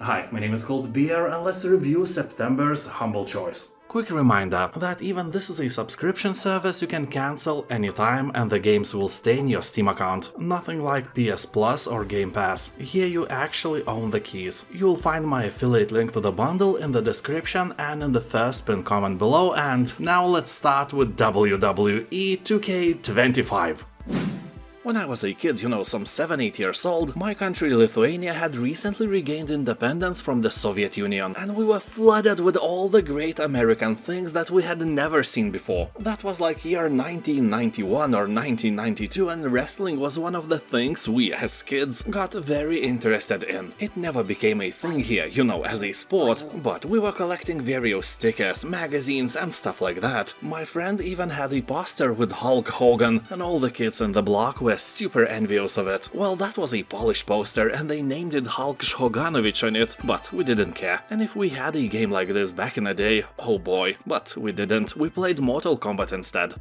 Hi, my name is Cold Beer and let's review September's Humble Choice. Quick reminder that even this is a subscription service you can cancel anytime and the games will stay in your Steam account. Nothing like PS Plus or Game Pass. Here you actually own the keys. You'll find my affiliate link to the bundle in the description and in the first pinned comment below, and now let's start with WWE 2K25. When I was a kid, some 7-8 years old, my country Lithuania had recently regained independence from the Soviet Union, and we were flooded with all the great American things that we had never seen before. That was like year 1991 or 1992, and wrestling was one of the things we, as kids, got very interested in. It never became a thing here, as a sport, but we were collecting various stickers, magazines and stuff like that. My friend even had a poster with Hulk Hogan, and all the kids in the block were super envious of it. Well, that was a Polish poster and they named it Hulk Hoganovich on it, but we didn't care. And if we had a game like this back in the day, oh boy, but we didn't, we played Mortal Kombat instead.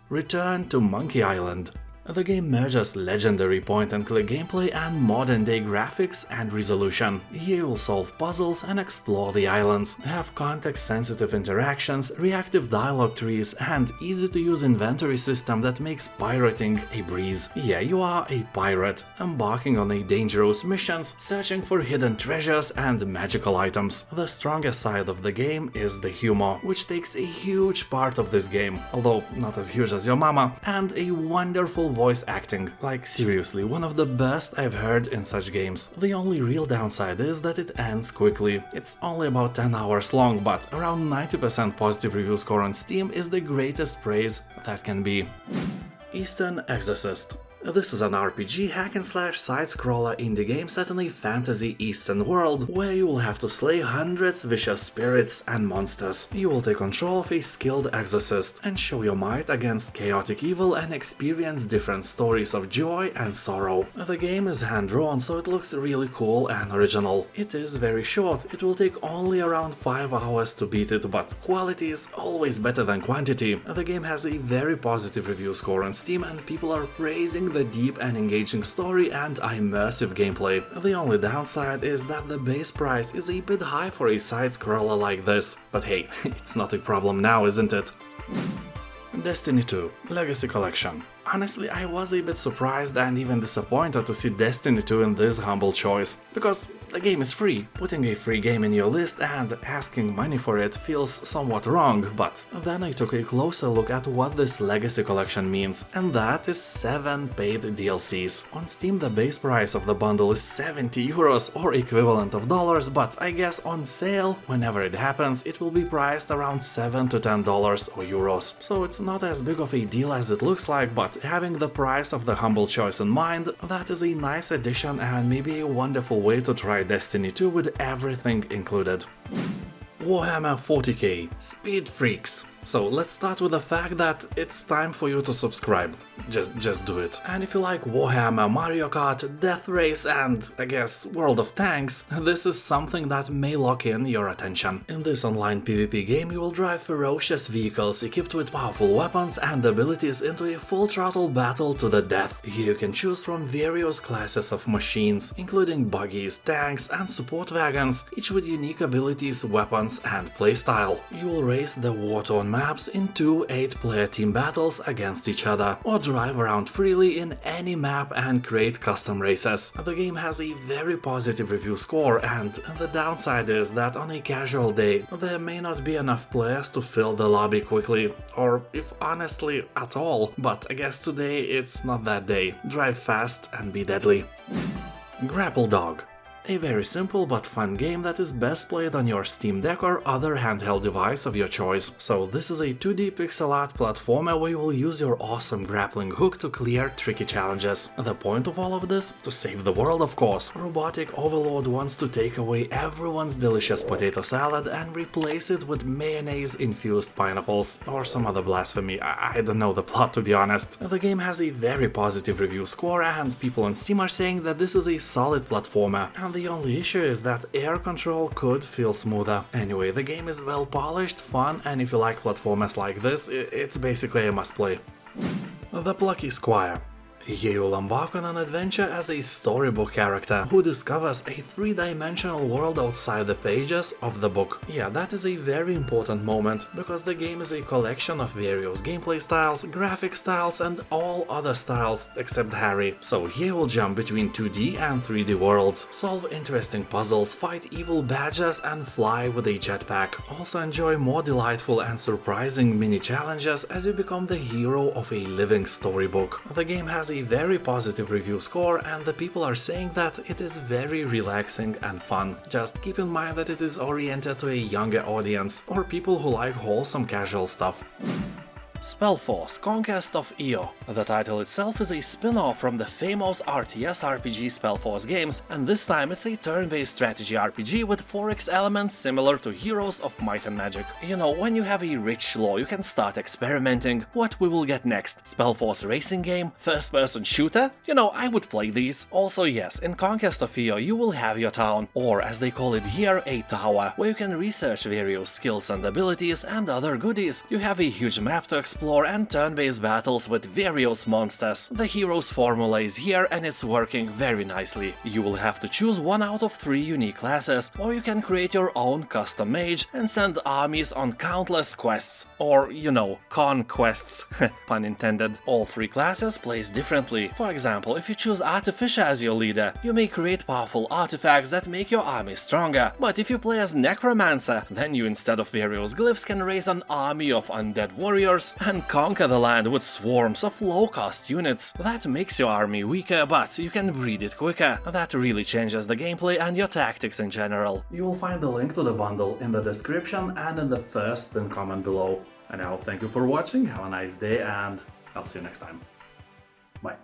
Return to Monkey Island. The game merges legendary point-and-click gameplay and modern-day graphics and resolution. Here you'll solve puzzles and explore the islands, have context-sensitive interactions, reactive dialogue trees, and easy-to-use inventory system that makes pirating a breeze. Yeah, you are a pirate, embarking on a dangerous missions, searching for hidden treasures and magical items. The strongest side of the game is the humor, which takes a huge part of this game, although not as huge as your mama, and a wonderful voice acting. Like, seriously, one of the best I've heard in such games. The only real downside is that it ends quickly. It's only about 10 hours long, but around 90% positive review score on Steam is the greatest praise that can be. Eastern Exorcist. This is an RPG hack-and-slash side-scroller indie game set in a fantasy eastern world, where you will have to slay hundreds vicious spirits and monsters. You will take control of a skilled exorcist and show your might against chaotic evil and experience different stories of joy and sorrow. The game is hand-drawn, so it looks really cool and original. It is very short, it will take only around 5 hours to beat it, but quality is always better than quantity. The game has a very positive review score on Steam and people are praising the deep and engaging story and immersive gameplay. The only downside is that the base price is a bit high for a side-scroller like this, but hey, it's not a problem now, isn't it? Destiny 2 Legacy Collection. Honestly, I was a bit surprised and even disappointed to see Destiny 2 in this humble choice, because the game is free. Putting a free game in your list and asking money for it feels somewhat wrong, but then I took a closer look at what this Legacy Collection means, and that is 7 paid DLCs. On Steam the base price of the bundle is 70 euros or equivalent of dollars, but I guess on sale, whenever it happens, it will be priced around $7 to $10 or euros. So it's not as big of a deal as it looks like, but having the price of the humble choice in mind, that is a nice addition and maybe a wonderful way to try Destiny 2 with everything included. Warhammer 40k Speed Freaks. So let's start with the fact that it's time for you to subscribe. Just do it. And if you like Warhammer, Mario Kart, Death Race and, I guess, World of Tanks, this is something that may lock in your attention. In this online PvP game you will drive ferocious vehicles equipped with powerful weapons and abilities into a full throttle battle to the death. Here you can choose from various classes of machines, including buggies, tanks and support wagons, each with unique abilities, weapons and playstyle. You will race the war-torn maps in 2 8-player team battles against each other, or drive around freely in any map and create custom races. The game has a very positive review score, and the downside is that on a casual day there may not be enough players to fill the lobby quickly, or if honestly at all, but I guess today it's not that day. Drive fast and be deadly. Grapple Dog. A very simple but fun game that is best played on your Steam Deck or other handheld device of your choice. So this is a 2D pixel art platformer where you will use your awesome grappling hook to clear tricky challenges. The point of all of this? To save the world, of course. Robotic Overlord wants to take away everyone's delicious potato salad and replace it with mayonnaise-infused pineapples, or some other blasphemy. I don't know the plot, to be honest. The game has a very positive review score and people on Steam are saying that this is a solid platformer, and the only issue is that air control could feel smoother. Anyway, the game is well polished, fun, and if you like platformers like this, it's basically a must-play. The Plucky Squire. You will embark on an adventure as a storybook character who discovers a three-dimensional world outside the pages of the book. Yeah, that is a very important moment, because the game is a collection of various gameplay styles, graphic styles, and all other styles except Harry. So here we'll jump between 2D and 3D worlds, solve interesting puzzles, fight evil badges, and fly with a jetpack. Also enjoy more delightful and surprising mini-challenges as you become the hero of a living storybook. The game has a very positive review score, and the people are saying that it is very relaxing and fun. Just keep in mind that it is oriented to a younger audience, or people who like wholesome casual stuff. SpellForce, Conquest of Eo. The title itself is a spin-off from the famous RTS RPG SpellForce games, and this time it's a turn-based strategy RPG with Forex elements similar to Heroes of Might and Magic. You know, when you have a rich lore, you can start experimenting. What we will get next? SpellForce racing game? First-person shooter? You know, I would play these. Also yes, in Conquest of Eo you will have your town, or as they call it here, a tower, where you can research various skills and abilities and other goodies. You have a huge map to explore and turn-based battles with various monsters. The hero's formula is here and it's working very nicely. You will have to choose one out of 3 unique classes, or you can create your own custom mage and send armies on countless quests. Or, you know, conquests. Pun intended. All 3 classes plays differently. For example, if you choose Artificer as your leader, you may create powerful artifacts that make your army stronger. But if you play as Necromancer, then you instead of various glyphs can raise an army of undead warriors and conquer the land with swarms of low-cost units. That makes your army weaker, but you can breed it quicker. That really changes the gameplay and your tactics in general. You will find the link to the bundle in the description and in the first pinned comment below. And now thank you for watching, have a nice day, and I'll see you next time. Bye.